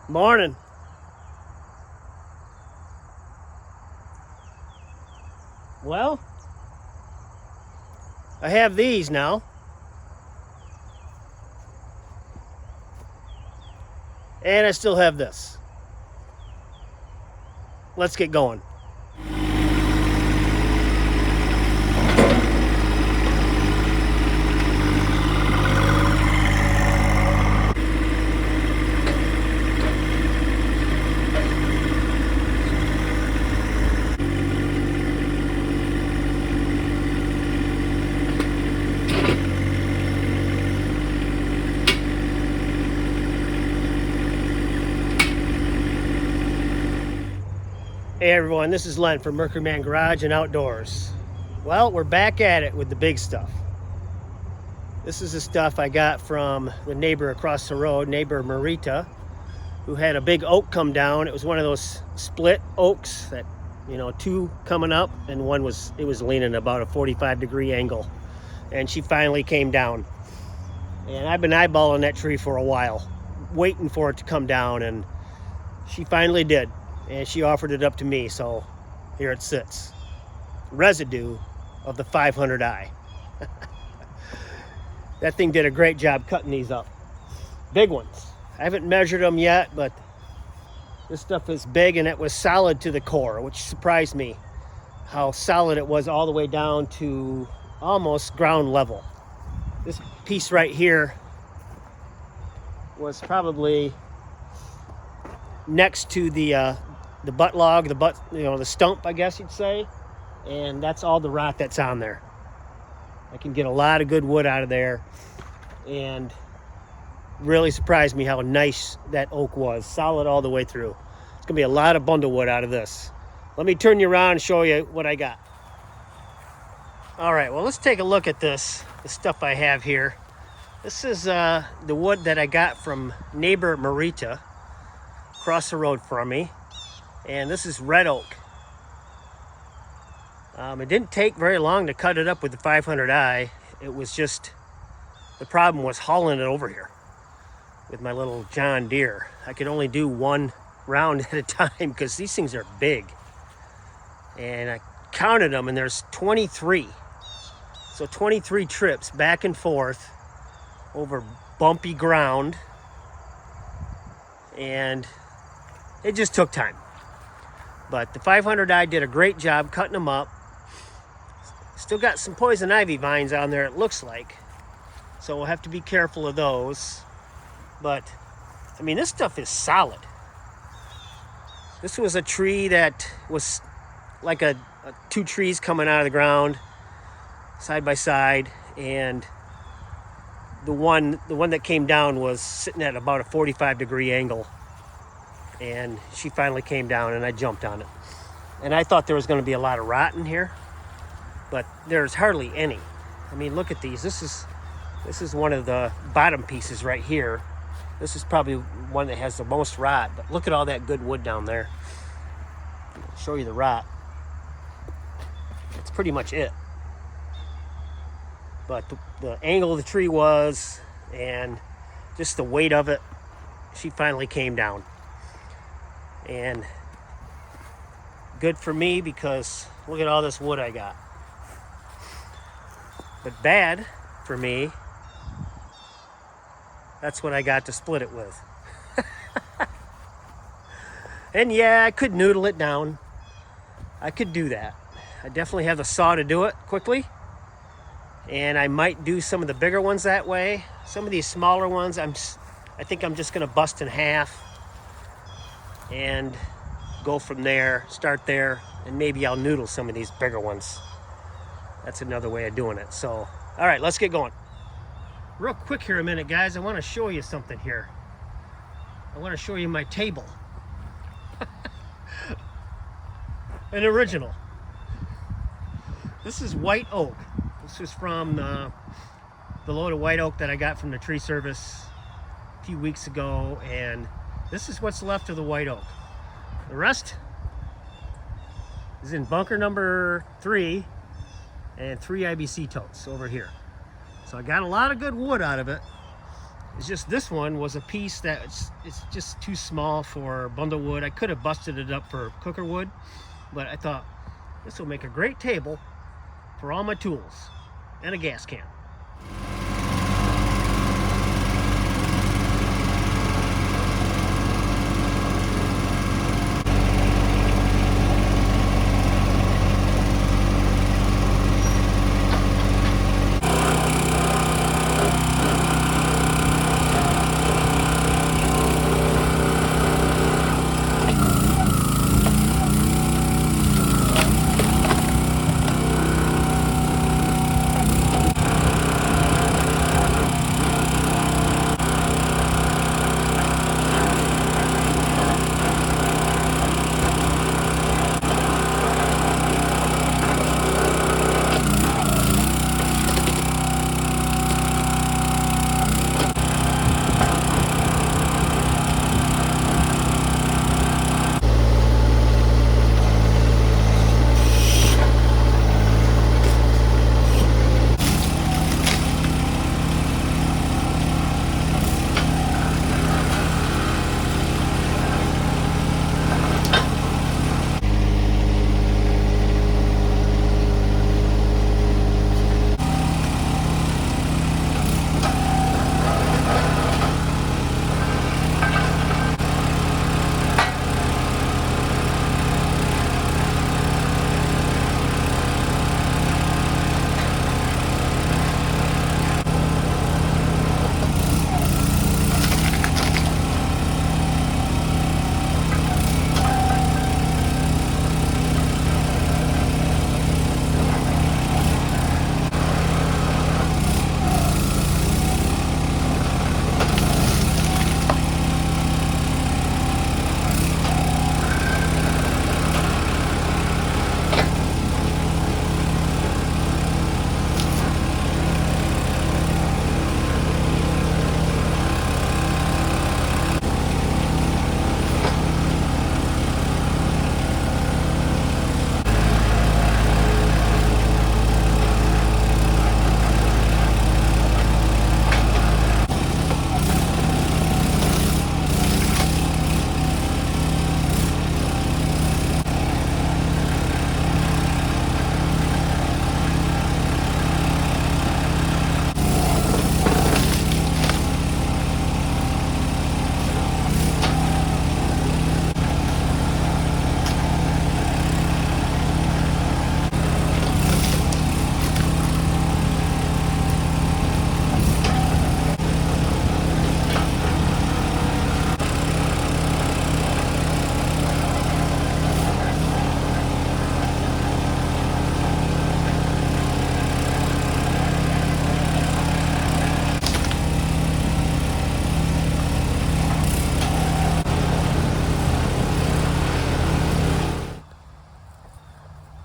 Morning. Well, I have these now. And I still have this. Let's get going. Hey everyone, this is Len from Mercury Man Garage and Outdoors. Well, we're back at it with the big stuff. This is the stuff I got from the neighbor across the road, neighbor Marita, who had a big oak come down. It was one of those split oaks that, two coming up, and it was leaning about a 45-degree angle. And she finally came down. And I've been eyeballing that tree for a while, waiting for it to come down, and she finally did. And she offered it up to me, so here it sits. Residue of the 500i. That thing did a great job cutting these up. Big ones. I haven't measured them yet, but this stuff is big, and it was solid to the core, which surprised me how solid it was all the way down to almost ground level. This piece right here was probably next to the butt log, the stump, I guess you'd say, and that's all the rot that's on there. I can get a lot of good wood out of there, and really surprised me how nice that oak was, solid all the way through. It's gonna be a lot of bundle wood out of this. Let me turn you around and show you what I got. All right, well, let's take a look at the stuff I have here. This is the wood that I got from neighbor Marita across the road from me. And this is red oak. It didn't take very long to cut it up with the 500i. It was just, the problem was hauling it over here with my little John Deere. I could only do one round at a time because these things are big. And I counted them, and there's 23. So 23 trips back and forth over bumpy ground. And it just took time. But the 500i did a great job cutting them up. Still got some poison ivy vines on there, it looks like. So we'll have to be careful of those. But, I mean, this stuff is solid. This was a tree that was like two trees coming out of the ground, side by side. And the one that came down was sitting at about a 45-degree angle. And she finally came down, and I jumped on it. And I thought there was going to be a lot of rot in here, but there's hardly any. I mean, look at these. This is one of the bottom pieces right here. This is probably one that has the most rot, but look at all that good wood down there. I'll show you the rot. That's pretty much it. But the angle of the tree was, and just the weight of it, she finally came down. And good for me, because look at all this wood I got. But bad for me, that's what I got to split it with. And yeah, I could noodle it down. I could do that. I definitely have the saw to do it quickly. And I might do some of the bigger ones that way. Some of these smaller ones, I think I'm just gonna bust in half and go from there, start there, and maybe I'll noodle some of these bigger ones. That's another way of doing it. So, all right, let's get going. Real quick here a minute, guys. I want to show you something here. I want to show you my table. An original. This is white oak. This was from the load of white oak that I got from the tree service a few weeks ago, and this is what's left of the white oak. The rest is in bunker number 3 and 3 IBC totes over here. So I got a lot of good wood out of it, It's just this one was a piece that it's just too small for bundle wood. I could have busted it up for cooker wood, but I thought this will make a great table for all my tools and a gas can.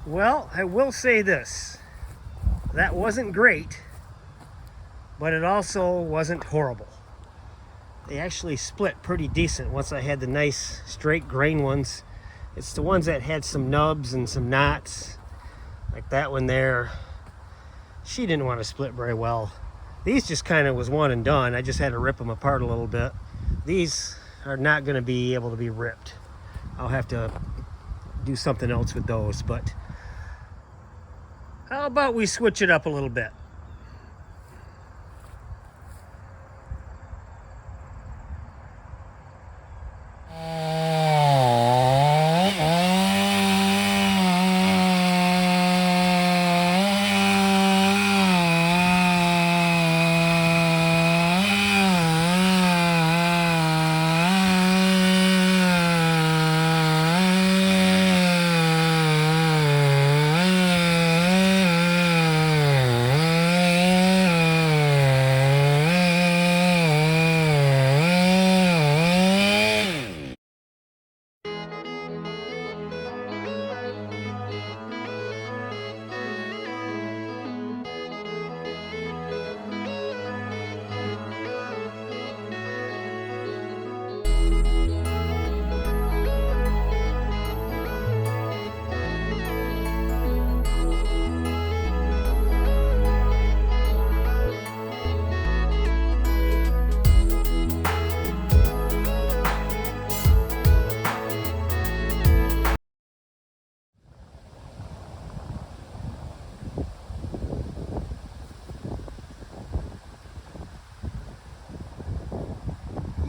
Well, I will say this. That wasn't great, but it also wasn't horrible. They actually split pretty decent once I had the nice straight grain ones. It's the ones that had some nubs and some knots, like that one there. She didn't want to split very well. These just kind of was one and done. I just had to rip them apart a little bit. These are not going to be able to be ripped. I'll have to do something else with those, but how about we switch it up a little bit?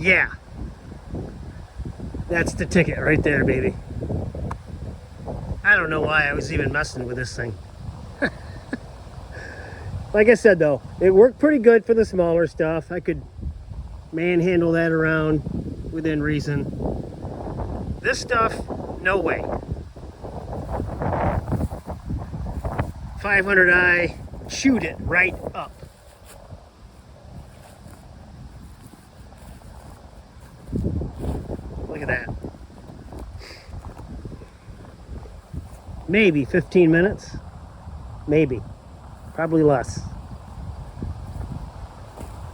Yeah. That's the ticket right there, baby. I don't know why I was even messing with this thing. Like I said though, it worked pretty good for the smaller stuff. I could manhandle that around within reason. This stuff, no way. 500i chewed it right up. Look at that. Maybe 15 minutes. Maybe. Probably less.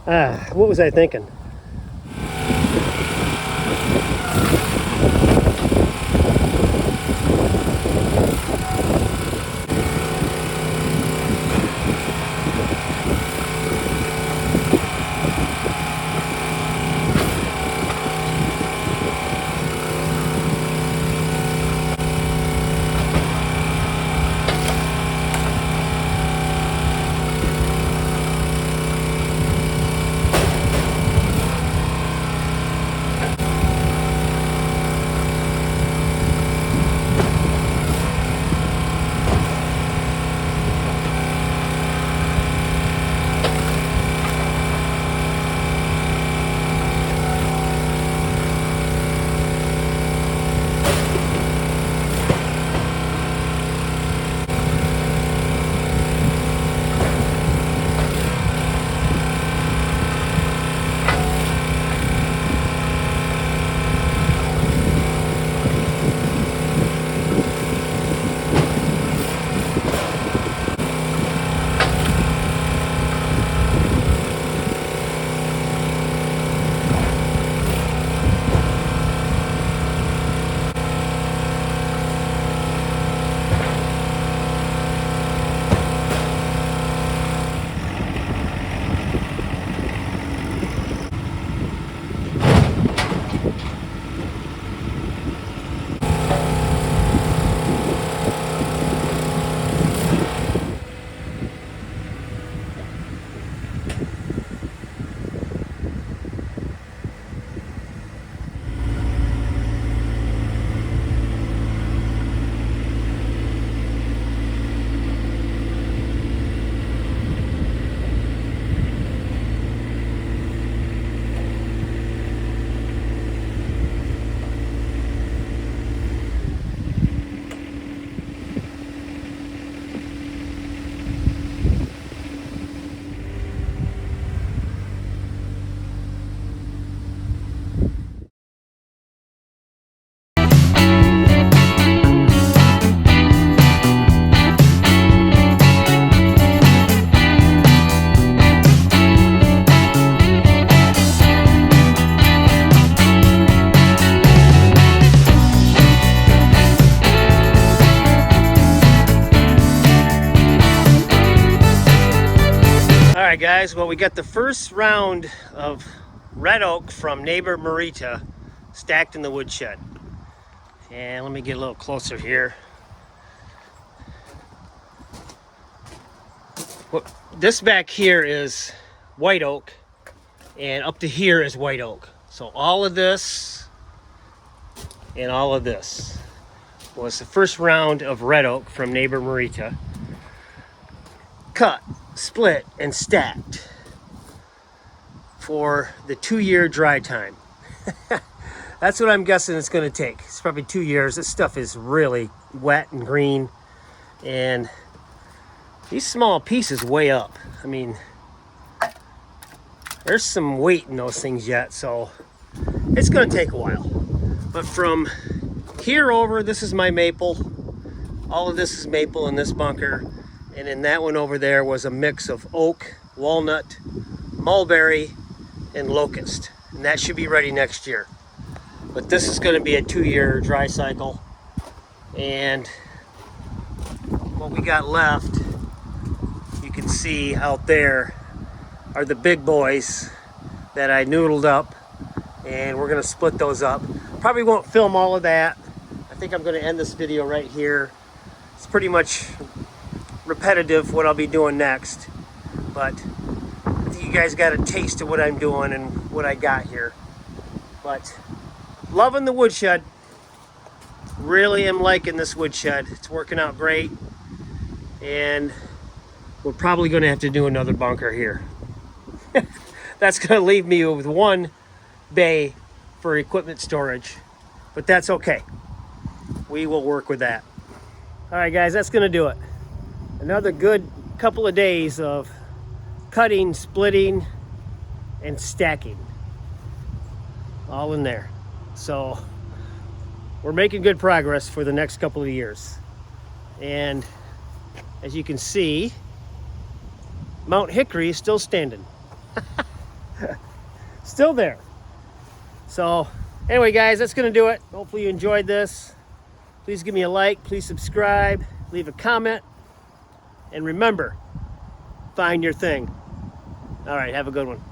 What was I thinking? Alright guys, well we got the first round of red oak from neighbor Marita stacked in the woodshed. And let me get a little closer here. Well, this back here is white oak, and up to here is white oak. So all of this and all of this was the first round of red oak from neighbor Marita. Cut, split, and stacked for the 2-year dry time. That's what I'm guessing it's going to take. It's probably 2 years. This stuff is really wet and green, and these small pieces weigh up. I mean, there's some weight in those things yet, so it's going to take a while. But from here over, this is my maple. All of this is maple in this bunker. And in that one over there was a mix of oak, walnut, mulberry, and locust. And that should be ready next year. But this is going to be a 2-year dry cycle. And what we got left, you can see out there, are the big boys that I noodled up. And we're going to split those up. Probably won't film all of that. I think I'm going to end this video right here. It's pretty much repetitive what I'll be doing next, but I think you guys got a taste of what I'm doing and what I got here. But loving the woodshed. Really am liking this woodshed. It's working out great. And we're probably going to have to do another bunker here. That's going to leave me with one bay for equipment storage. But that's okay. We will work with that. All right, guys, that's going to do it. Another good couple of days of cutting, splitting, and stacking. All in there. So we're making good progress for the next couple of years. And as you can see, Mount Hickory is still standing. Still there. So anyway, guys, that's going to do it. Hopefully you enjoyed this. Please give me a like. Please subscribe. Leave a comment. And remember, find your thing. All right, have a good one.